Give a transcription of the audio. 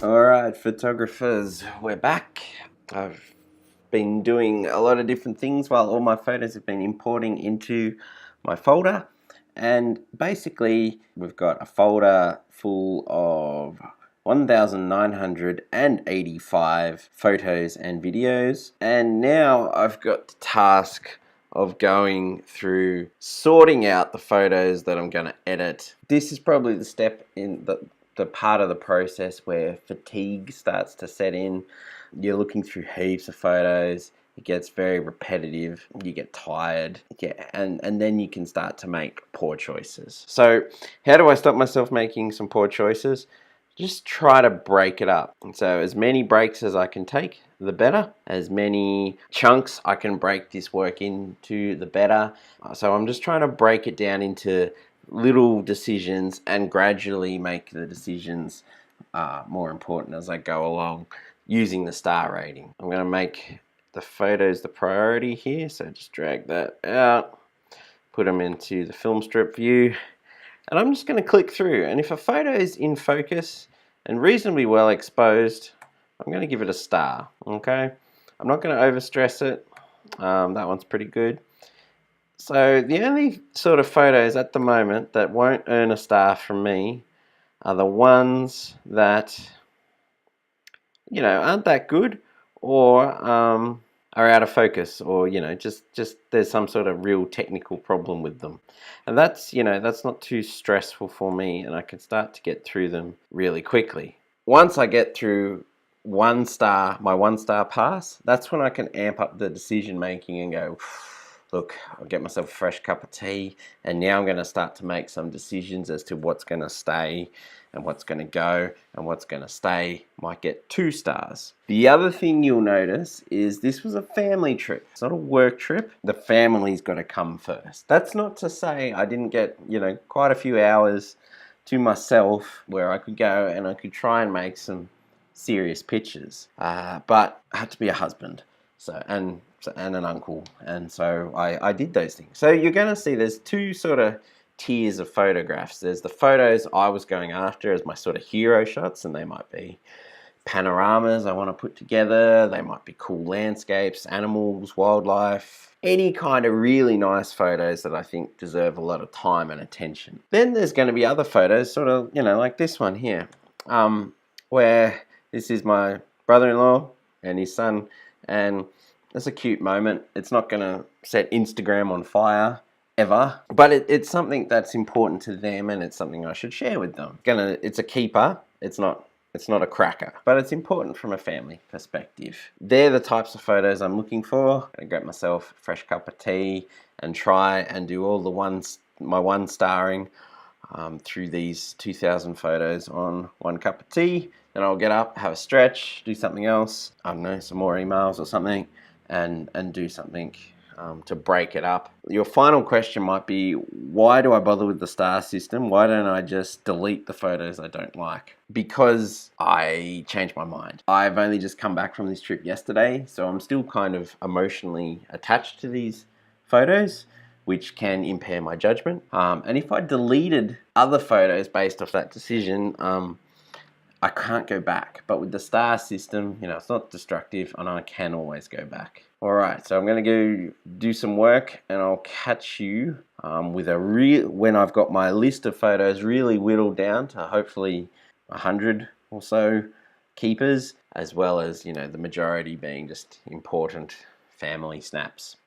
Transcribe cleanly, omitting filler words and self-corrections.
Alright, photographers, we're back. I've been doing a lot of different things while all my photos have been importing into my folder. And basically, we've got a folder full of 1,985 photos and videos. And now I've got the task of going through sorting out the photos that I'm going to edit. This is probably the step in the part of the process where fatigue starts to set in. You're looking through heaps of photos, it gets very repetitive, you get tired, and then you can start to make poor choices. So how do I stop myself making some poor choices? Just try to break it up. And so as many breaks as I can take, the better. As many chunks I can break this work into, the better. So I'm just trying to break it down into little decisions and gradually make the decisions more important as I go along using the star rating. I'm going to make the photos the priority here, so just drag that out, put them into the film strip view, and I'm just going to click through, and if a photo is in focus and reasonably well exposed, I'm going to give it a star. Okay, I'm not going to overstress it. That one's pretty good. So the only sort of photos at the moment that won't earn a star from me are the ones that, you know, aren't that good, or are out of focus, or, you know, just there's some sort of real technical problem with them. And that's, you know, that's not too stressful for me, and I can start to get through them really quickly. Once I get through my 1-star pass, that's when I can amp up the decision making and go, look, I'll get myself a fresh cup of tea, and now I'm going to start to make some decisions as to what's going to stay and what's going to go, and what's going to stay might get 2 stars. The other thing you'll notice is this was a family trip. It's not a work trip. The family's got to come first. That's not to say I didn't get, you know, quite a few hours to myself where I could go and I could try and make some serious pictures, but I had to be a husband, and an uncle, and so I did those things. So you're going to see there's 2 sort of tiers of photographs. There's the photos I was going after as my sort of hero shots, and they might be panoramas I want to put together, they might be cool landscapes, animals, wildlife, any kind of really nice photos that I think deserve a lot of time and attention. Then there's going to be other photos, sort of, you know, like this one here, where this is my brother-in-law and his son, and it's a cute moment. It's not going to set Instagram on fire ever, but it's something that's important to them, and it's something I should share with them. It's a keeper. It's not a cracker, but it's important from a family perspective. They're the types of photos I'm looking for. I get myself a fresh cup of tea and try and do all my 1-starring through these 2,000 photos on 1 cup of tea. Then I'll get up, have a stretch, do something else. I don't know, some more emails or something, and do something to break it up. Your final question might be, why do I bother with the star system? Why don't I just delete the photos I don't like? Because I changed my mind. I've only just come back from this trip yesterday, so I'm still kind of emotionally attached to these photos, which can impair my judgment. And if I deleted other photos based off that decision, I can't go back. But with the star system, you know, it's not destructive, and I can always go back. All right, so I'm going to go do some work, and I'll catch you when I've got my list of photos really whittled down to hopefully 100 or so keepers, as well as, you know, the majority being just important family snaps.